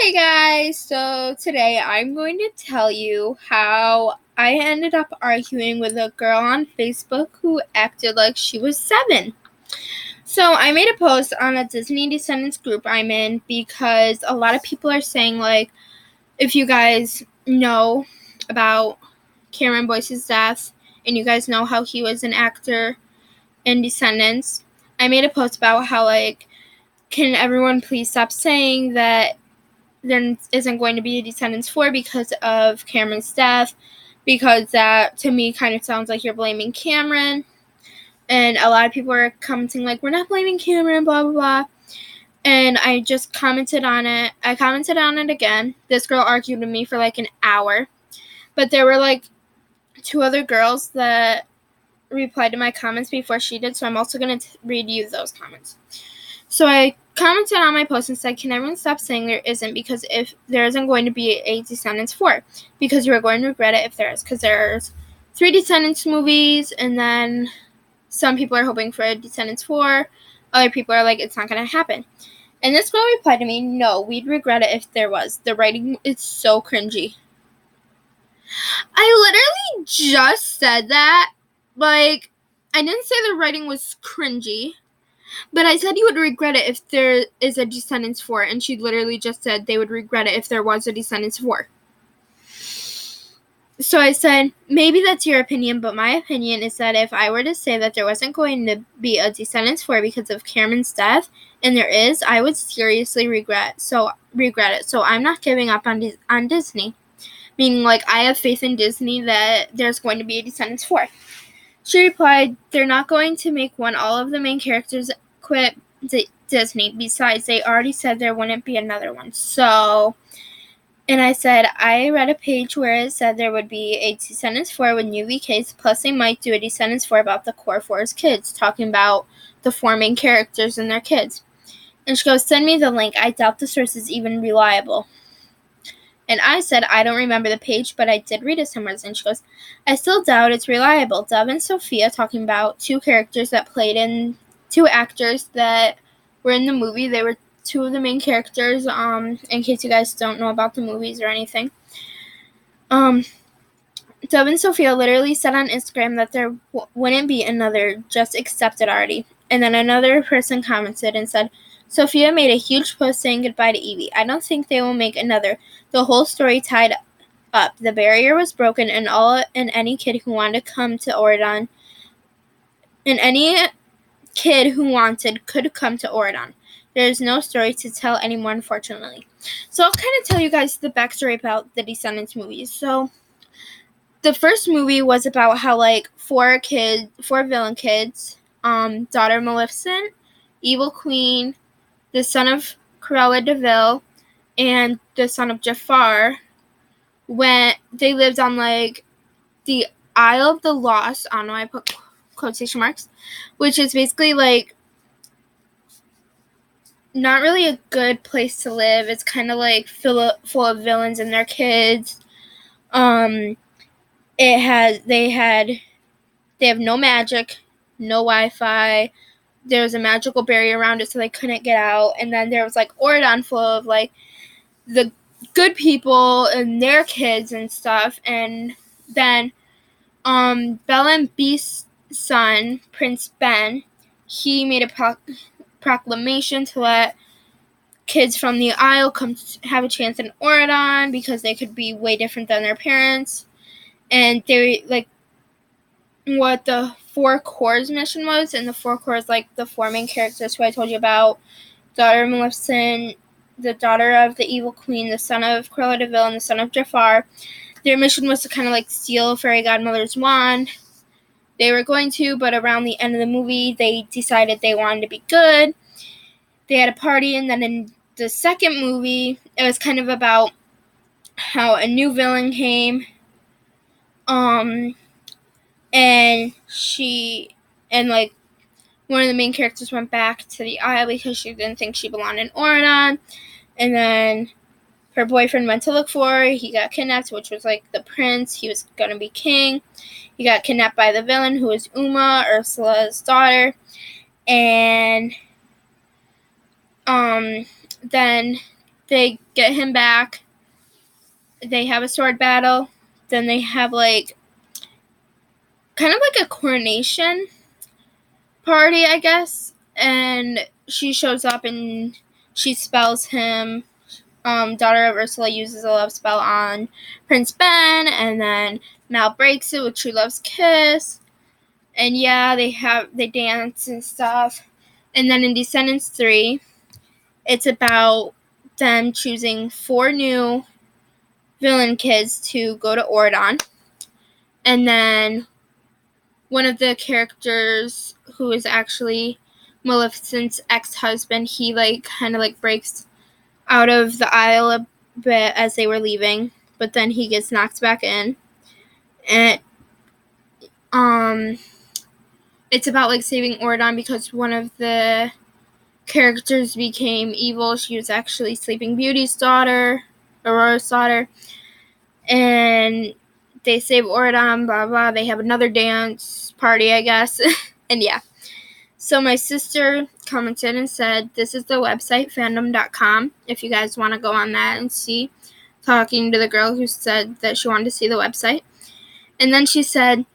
Hey guys, so today I'm going to tell you how I ended up arguing with a girl on Facebook who acted like she was 7. So I made a post on a Disney Descendants group I'm in because a lot of people are saying, like, if you guys know about Cameron Boyce's death and you guys know how he was an actor in Descendants, I made a post about how, like, can everyone please stop saying that there isn't going to be a Descendants 4 because of Cameron's death, because that to me kind of sounds like you're blaming Cameron. And a lot of people are commenting like, we're not blaming Cameron, blah blah blah. And I just commented on it. I commented on it again. This girl argued with me for like an hour, but there were like 2 other girls that replied to my comments before she did, so I'm also going to read you those comments. So I commented on my post and said, can everyone stop saying there isn't, because if there isn't going to be a Descendants 4, because you are going to regret it if there is, because there's 3 Descendants movies, and then some people are hoping for a Descendants 4, other people are like, it's not going to happen. And this girl replied to me, no, we'd regret it if there was. The writing is so cringy. I literally just said that. Like, I didn't say the writing was cringy, but I said you would regret it if there is a Descendants 4, and she literally just said they would regret it if there was a Descendants 4. So I said, maybe that's your opinion, but my opinion is that if I were to say that there wasn't going to be a Descendants 4 because of Cameron's death, and there is, I would seriously regret it. So I'm not giving up on Disney. Meaning, like, I have faith in Disney that there's going to be a Descendants 4. She replied, they're not going to make one. All of the main characters quit Disney. Besides, they already said there wouldn't be another one. So, and I said, I read a page where it said there would be a Descendants 4 with new VKs, plus they might do a Descendants 4 about the core 4's kids, talking about the 4 main characters and their kids. And she goes, send me the link. I doubt the source is even reliable. And I said, I don't remember the page, but I did read it somewhere. And she goes, I still doubt it's reliable. Dove and Sophia talking about 2 characters that played in 2 actors that were in the movie. They were 2 of the main characters, in case you guys don't know about the movies or anything. Dove and Sophia literally said on Instagram that there wouldn't be another, just accept it already. And then another person commented and said, Sophia made a huge post saying goodbye to Evie. I don't think they will make another. The whole story tied up. The barrier was broken, and any kid who wanted to come to Auradon, and any kid who wanted could come to Auradon. There is no story to tell anymore, unfortunately. So I'll kind of tell you guys the backstory about the Descendants movies. So the first movie was about how, like, 4 villain kids, daughter Maleficent, Evil Queen, the son of Cruella de Vil, and the son of Jafar, when they lived on, like, the Isle of the Lost, I don't know why I put quotation marks, which is basically, like, not really a good place to live. It's kind of, like, full of villains and their kids. They have no magic, no Wi-Fi. There was a magical barrier around it, so they couldn't get out. And then there was, like, Auradon full of, like, the good people and their kids and stuff. And then Bella and Beast's son, Prince Ben, he made a proclamation to let kids from the Isle come have a chance in Auradon because they could be way different than their parents. And they, like, what the 4 Cores mission was, and the 4 Cores, like, the 4 main characters who I told you about, daughter Maleficent, the daughter of the Evil Queen, the son of Cruella de Vil, and the son of Jafar. Their mission was to kind of, like, steal Fairy Godmother's wand. They were going to, but around the end of the movie, they decided they wanted to be good. They had a party, and then in the second movie, it was kind of about how a new villain came, and like, one of the main characters went back to the Isle because she didn't think she belonged in Auradon, and then her boyfriend went to look for her. He got kidnapped, which was, like, the prince. He was going to be king. He got kidnapped by the villain, who was Uma, Ursula's daughter. And then they get him back. They have a sword battle. Then they have like kind of like a coronation party, I guess. And she shows up and she spells him. Daughter of Ursula uses a love spell on Prince Ben, and then Mal breaks it with True Love's Kiss. And yeah, they dance and stuff. And then in Descendants 3, it's about them choosing 4 new villain kids to go to Auradon. And then one of the characters who is actually Maleficent's ex-husband, he like kind of like breaks out of the aisle a bit as they were leaving, but then he gets knocked back in. And it's about like saving Auradon because one of the characters became evil. She was actually Sleeping Beauty's daughter, Aurora's daughter, and they save Auradon, blah blah. They have another dance party, I guess. And yeah, so my sister commented and said, this is the website, fandom.com, if you guys want to go on that and see, talking to the girl who said that she wanted to see the website. And then she said,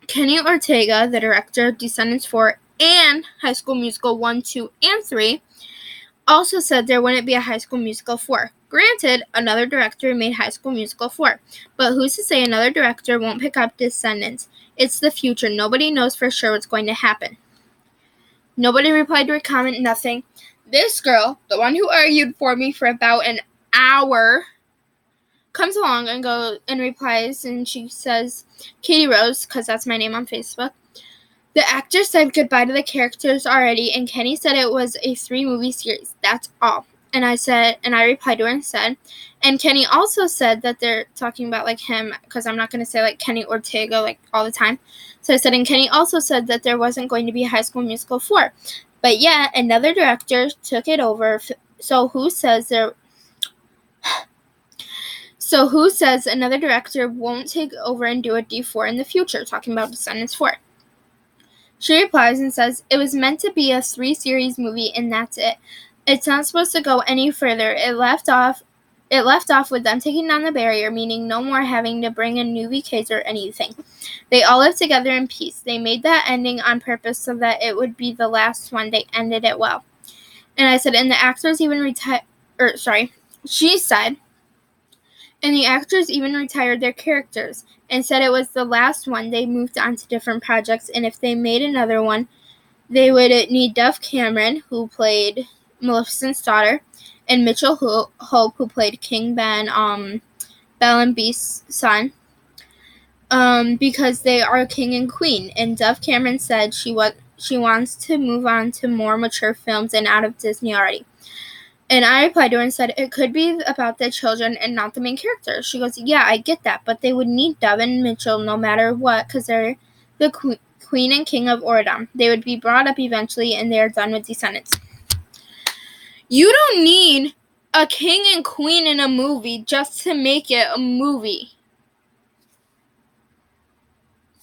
Kenny Ortega, the director of Descendants 4 and High School Musical 1, 2, and 3, also said there wouldn't be a High School Musical 4. Granted, another director made High School Musical 4, but who's to say another director won't pick up Descendants? It's the future. Nobody knows for sure what's going to happen. Nobody replied to her comment, nothing. This girl, the one who argued for me for about an hour, comes along and replies, and she says, Katie Rose, because that's my name on Facebook, the actor said goodbye to the characters already, and Kenny said it was a 3-movie series. That's all. And I replied to her and said, and Kenny also said that they're talking about like him, because I'm not going to say like Kenny Ortega like all the time. So I said, and Kenny also said that there wasn't going to be a High School Musical 4. But yeah, another director took it over. So who says another director won't take over and do a D4 in the future, talking about Descendants 4? She replies and says, it was meant to be a 3-series movie and that's it. It's not supposed to go any further. It left off with them taking down the barrier, meaning no more having to bring in new VKs or anything. They all live together in peace. They made that ending on purpose so that it would be the last one. They ended it well. And I said, and the actors even she said, and the actors even retired their characters and said it was the last one. They moved on to different projects, and if they made another one, they would need Dove Cameron, who played Maleficent's daughter, and Mitchell Hope, who played King Ben, Belle and Beast's son, because they are king and queen. And Dove Cameron said she wants to move on to more mature films and out of Disney already. And I replied to her and said, it could be about the children and not the main characters. She goes, yeah, I get that, but they would need Dove and Mitchell no matter what, because they're the queen and king of Auradon. They would be brought up eventually, and they are done with Descendants. You don't need a king and queen in a movie just to make it a movie.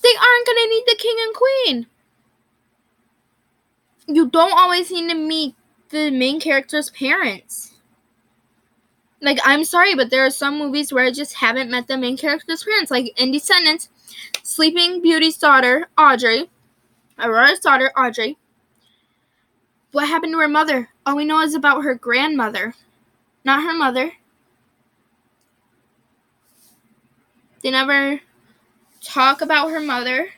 They aren't going to need the king and queen. You don't always need to meet the main character's parents. Like, I'm sorry, but there are some movies where I just haven't met the main character's parents. Like, in Descendants, Sleeping Beauty's daughter, Audrey, Aurora's daughter, Audrey. What happened to her mother? All we know is about her grandmother, not her mother. They never talk about her mother.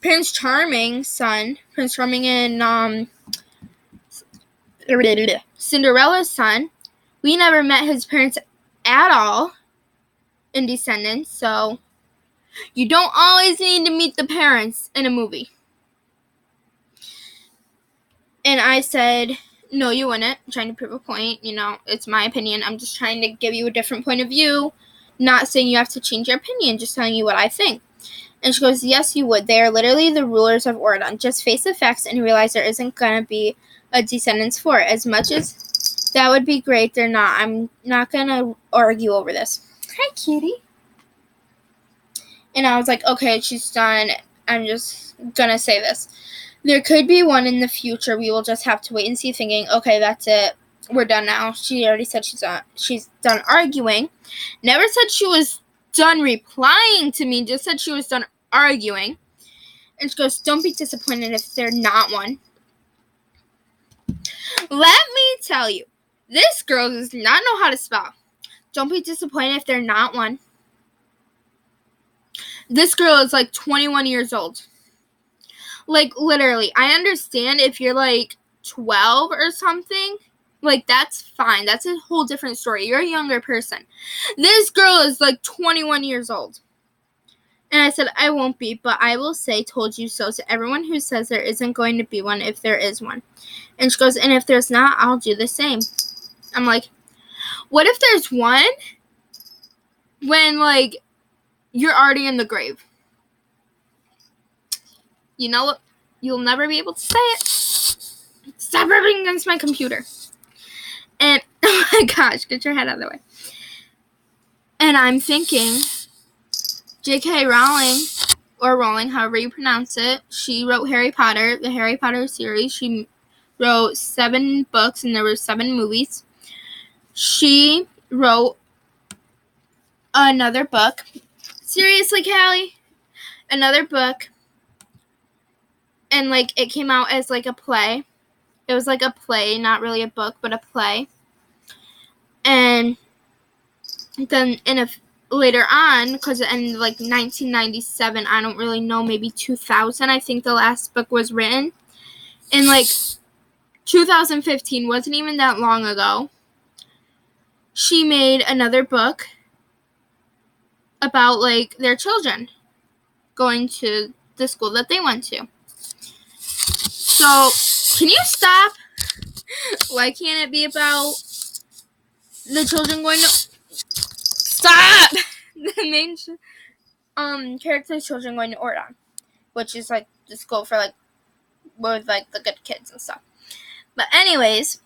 Prince Charming's son, Prince Charming and Cinderella's son, we never met his parents at all in Descendants, so you don't always need to meet the parents in a movie. And I said, no, you wouldn't. I'm trying to prove a point. You know, it's my opinion. I'm just trying to give you a different point of view. Not saying you have to change your opinion, just telling you what I think. And she goes, yes, you would. They are literally the rulers of Auradon. Just face the facts and realize there isn't going to be a Descendants 4. As much as that would be great, they're not. I'm not going to argue over this. Hi, cutie. And I was like, okay, she's done. I'm just going to say this. There could be one in the future. We will just have to wait and see, thinking, okay, that's it. We're done now. She already said she's done arguing. Never said she was done replying to me, just said she was done arguing. And she goes, don't be disappointed if they're not one. Let me tell you, this girl does not know how to spell. Don't be disappointed if they're not one. This girl is like 21 years old. Like, literally, I understand if you're like 12 or something. Like, that's fine. That's a whole different story. You're a younger person. This girl is like 21 years old. And I said, I won't be, but I will say told you so to everyone who says there isn't going to be one if there is one. And she goes, and if there's not, I'll do the same. I'm like, what if there's one when, like, you're already in the grave? You know what? You'll never be able to say it. Stop rubbing against my computer. And, oh my gosh, get your head out of the way. And I'm thinking, J.K. Rowling, or Rowling, however you pronounce it, she wrote Harry Potter, the Harry Potter series. She wrote 7 books, and there were 7 movies. She wrote another book. Seriously, Callie? Another book. And, like, it came out as, like, a play. It was, like, a play, not really a book, but a play. And then later on, because it ended, like, 1997, I don't really know, maybe 2000, I think the last book was written. And, like, 2015 wasn't even that long ago. She made another book about, like, their children going to the school that they went to. So, can you stop? Why can't it be about the children going to... Stop! The main character's children going to Ordon, which is, like, the school for, like, with, like, the good kids and stuff. But anyways,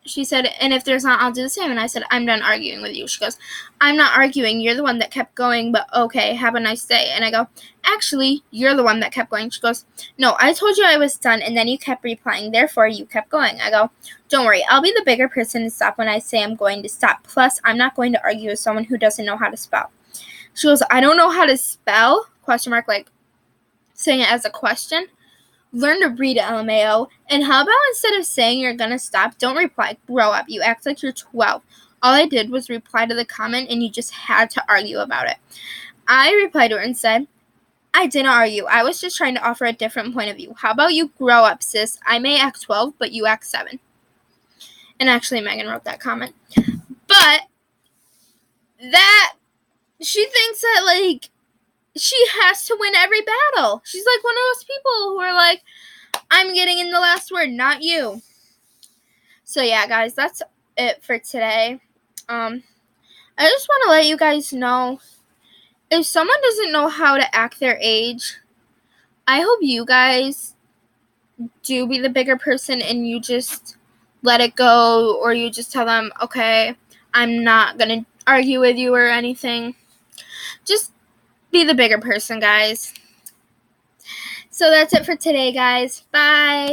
she said, and if there's not, I'll do the same. And I said, I'm done arguing with you. She goes, I'm not arguing. You're the one that kept going, but okay, have a nice day. And I go, actually, you're the one that kept going. She goes, no, I told you I was done, and then you kept replying. Therefore, you kept going. I go, don't worry. I'll be the bigger person to stop when I say I'm going to stop. Plus, I'm not going to argue with someone who doesn't know how to spell. She goes, I don't know how to spell? Question mark, like, saying it as a question. Learn to read, LMAO. And how about instead of saying you're gonna stop, don't reply. Grow up. You act like you're 12. All I did was reply to the comment, and you just had to argue about it. I replied to her and said, I didn't argue. I was just trying to offer a different point of view. How about you grow up, sis? I may act 12, but you act 7. And actually, Megan wrote that comment. But that, she thinks that, like, she has to win every battle. She's like one of those people who are like, I'm getting in the last word, not you. So yeah, guys, that's it for today. I just want to let you guys know, if someone doesn't know how to act their age, I hope you guys do be the bigger person and you just let it go, or you just tell them, okay, I'm not going to argue with you or anything. Just be the bigger person, guys. So that's it for today, guys. Bye.